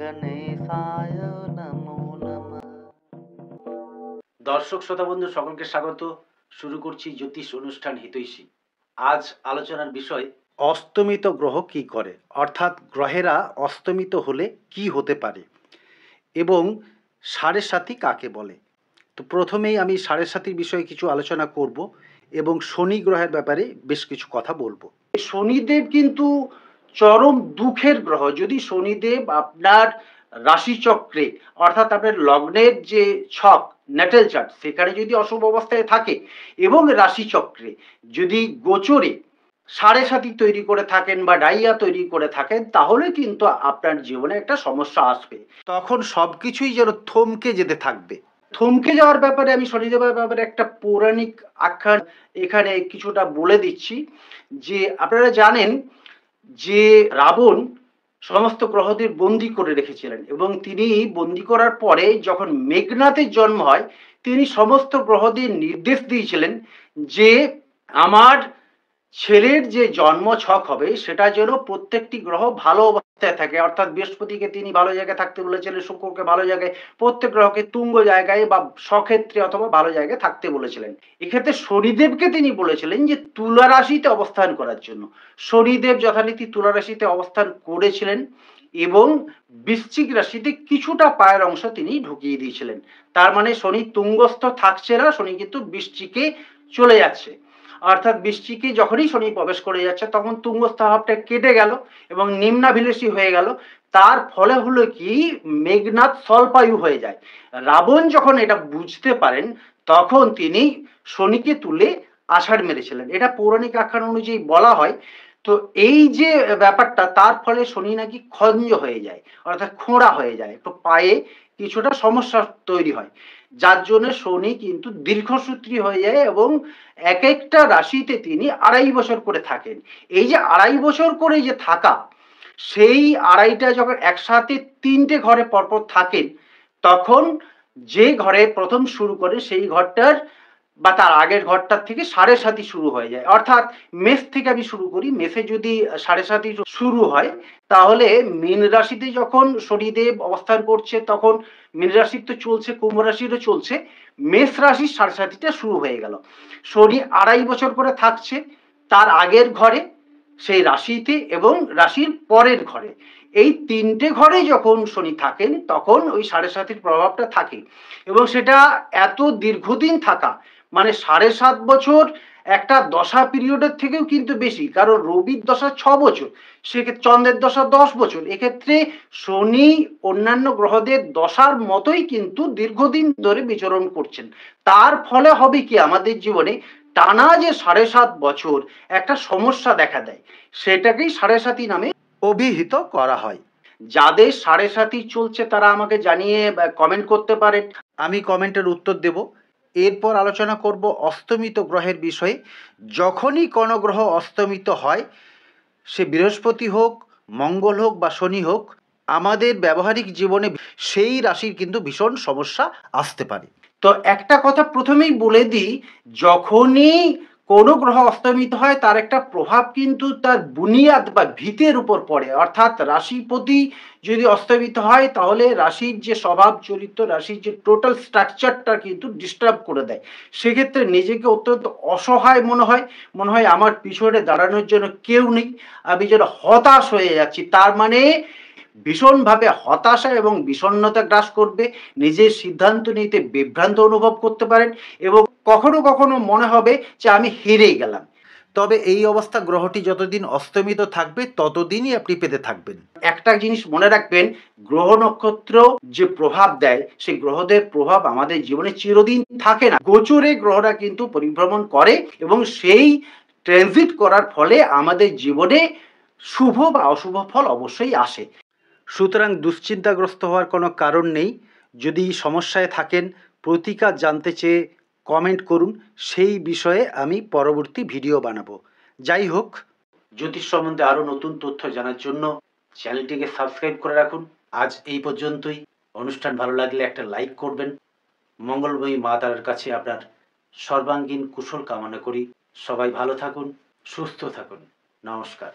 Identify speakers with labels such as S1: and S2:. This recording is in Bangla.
S1: গণেশায় নমো নমঃ।
S2: দর্শক শ্রোতা বন্ধু সকলকে স্বাগত। শুরু করছি জ্যোতিষ অনুষ্ঠান হিতৈষী। আজ আলোচনার বিষয় অস্তমিত গ্রহ কি করে, অর্থাৎ গ্রহেরা অস্তমিত হলে কি হতে পারে এবং সাড়ে সাতি কাকে বলে। তো প্রথমেই আমি সাড়ে সাতির বিষয়ে কিছু আলোচনা করব এবং শনি গ্রহের ব্যাপারে বেশ কিছু কথা বলবো। শনিদেব কিন্তু চরম দুঃখের গ্রহ। যদি শনিদেব আপনার রাশিচক্রে অর্থাৎ আপনার লগ্নের যে ছক ন্যাটাল চার্ট সেখানে যদি অশুভ অবস্থায় থাকে এবং রাশিচক্রে যদি গোচরে সাড়ে সাতি তৈরি করে থাকেন বা ডাইয়া তৈরি করে থাকেন, তাহলে কিন্তু আপনার জীবনে একটা সমস্যা আসবে। তখন সবকিছুই যেন থমকে যেতে থাকবে। থমকে যাওয়ার ব্যাপারে আমি শনিদেবের ব্যাপারে একটা পৌরাণিক আখ্যান এখানে কিছুটা বলে দিচ্ছি। যে আপনারা জানেন যে রাবণ সমস্ত গ্রহদের বন্দি করে রেখেছিলেন এবং তিনি বন্দি করার পরে যখন মেঘনাথের জন্ম হয়, তিনি সমস্ত গ্রহদের নির্দেশ দিয়েছিলেন যে আমার ছেলের যে জন্ম ছক হবে সেটা যেন প্রত্যেকটি গ্রহ ভালো অবস্থায় থাকে। অর্থাৎ বৃহস্পতিকে তিনি ভালো জায়গায় থাকতে বলেছিলেন, শুক্রকে ভালো জায়গায়, প্রত্যেক গ্রহকে তুঙ্গ জায়গায় বা স্বক্ষেত্রে অথবা ভালো জায়গায় থাকতে বলেছিলেন। এক্ষেত্রে শনিদেবকে তিনি বলেছিলেন যে তুলা রাশিতে অবস্থান করার জন্য। শনিদেব যথারীতি তুলা রাশিতে অবস্থান করেছিলেন এবং বৃশ্চিক রাশিতে কিছুটা পায়ের অংশ তিনি ঢুকিয়ে দিয়েছিলেন। তার মানে শনি তুঙ্গস্থ থাকছে না, শনি কিন্তু বৃশ্চিকে চলে যাচ্ছে। অর্থাৎ বৃশ্চিকে যখনই শনি প্রবেশ করে যাচ্ছে তখন তুঙ্গস্থ ভাবটা কেটে গেল এবং নিম্নাভিলাষী হয়ে গেল। তার ফলে হলো কি মেঘনাথ স্বল্পায়ু হয়ে যায়। রাবণ যখন এটা বুঝতে পারেন তখন তিনি শনিকে তুলে আষাঢ় মেরেছিলেন। এটা পৌরাণিক আখ্যান অনুযায়ী বলা হয়। তো এই যে ব্যাপারটা, তার ফলে শনি নাকি খঞ্জ হয়ে যায়, অর্থাৎ খোঁড়া হয়ে যায়, তো পায়ে কিছুটা সমস্যা তৈরি হয়, যার জন্য শনি কিন্তু দীর্ঘসূত্রী হয়ে যায় এবং এক একটা রাশিতে তিনি ২.৫ বছর করে থাকেন। এই যে ২.৫ বছর করে যে থাকা, সেই আড়াইটা যখন একসাথে ৩টে ঘরে পরপর থাকেন, তখন যে ঘরে প্রথম শুরু করে সেই ঘরটার বা তার আগের ঘরটার থেকে সাড়ে সাতি শুরু হয়ে যায়। অর্থাৎ মেষ থেকে আমি শুরু করি। মেষে যদি সাড়ে সাতি শুরু হয়, তাহলে মীন রাশিতে যখন শনিদেব অবস্থান করছে তখন মীন রাশির তো চলছে, কুম্ভ রাশিরও চলছে, মেষ রাশির সাড়ে সাতিটা শুরু হয়ে গেল। শনি ২.৫ বছর করে থাকছে তার আগের ঘরে, সেই রাশিতে এবং রাশির পরের ঘরে। এই ৩টে ঘরে যখন শনি থাকেন তখন ওই সাড়ে সাতির প্রভাবটা থাকে এবং সেটা এত দীর্ঘদিন থাকা, মানে ৭.৫ বছর একটা দশা পিরিয়ডের থেকেও কিন্তু বেশি, কারণ রবির দশা ৬ বছর, সেক্ষেত্রে চন্দ্রের দশা ১০ বছর। এক্ষেত্রে শনি অন্যান্য গ্রহদের দশার মতোই কিন্তু দীর্ঘদিন ধরে বিচরণ করছেন। তার ফলে হবে কি আমাদের জীবনে টানা যে ৭.৫ বছর একটা সমস্যা দেখা দেয়, সেটাকেই সাড়ে সাতি নামে অভিহিত করা হয়। যাদের সাড়ে সাতি চলছে তারা আমাকে জানিয়ে কমেন্ট করতে পারেন, আমি কমেন্টের উত্তর দেব। এরপর আলোচনা করব অস্তমিত গ্রহের বিষয়ে। যখনই কোনো গ্রহ অস্তমিত হয়, সে বৃহস্পতি হোক, মঙ্গল হোক বা শনি হোক, আমাদের ব্যবহারিক জীবনে সেই রাশির কিন্তু ভীষণ সমস্যা আসতে পারে। তো একটা কথা প্রথমেই বলে দিই, যখনই কোনো গ্রহ অস্তমিত হয় তার একটা প্রভাব কিন্তু তার বুনিয়াদ বা ভিতের উপর পড়ে। অর্থাৎ রাশিপতি যদি অস্তমিত হয় তাহলে রাশির যে স্বভাব চরিত্র, রাশির যে টোটাল স্ট্রাকচারটা কিন্তু ডিস্টার্ব করে দেয়। সেক্ষেত্রে নিজেকে অত্যন্ত অসহায় মনে হয় আমার পিছনে দাঁড়ানোর জন্য কেউ নেই, আমি যেন হতাশ হয়ে যাচ্ছি। তার মানে ভীষণভাবে হতাশা এবং বিষণ্ণতা গ্রাস করবে, নিজের সিদ্ধান্ত নিতে বিভ্রান্ত অনুভব করতে পারেন এবং কখনো কখনো মনে হবে যে আমি হেরে গেলাম। তবে এই অবস্থা গ্রহটি যতদিন অস্তমিত থাকবে ততদিনই আপনি পেতে থাকবেন। একটা জিনিস মনে রাখবেন, গ্রহ নক্ষত্র যে প্রভাব দেয় সেই গ্রহদের প্রভাব আমাদের জীবনে চিরদিন থাকে না। গোচরে গ্রহরা কিন্তু পরিভ্রমণ করে এবং সেই ট্রানজিট করার ফলে আমাদের জীবনে শুভ বা অশুভ ফল অবশ্যই আসে। সুতরাং দুশ্চিন্তাগ্রস্ত হওয়ার কোনো কারণ নেই। যদি সমস্যায় থাকেন, প্রতিকার জানতে চেয়ে কমেন্ট করুন, সেই বিষয়ে আমি পরবর্তী ভিডিও বানাবো। যাই হোক, জ্যোতিষ সম্বন্ধে আরও নতুন তথ্য জানার জন্য চ্যানেলটিকে সাবস্ক্রাইব করে রাখুন। আজ এই পর্যন্তই। অনুষ্ঠান ভালো লাগলে একটা লাইক করবেন। মঙ্গলময়ী মা তারার কাছে আপনার সর্বাঙ্গীন কুশল কামনা করি। সবাই ভালো থাকুন, সুস্থ থাকুন। নমস্কার।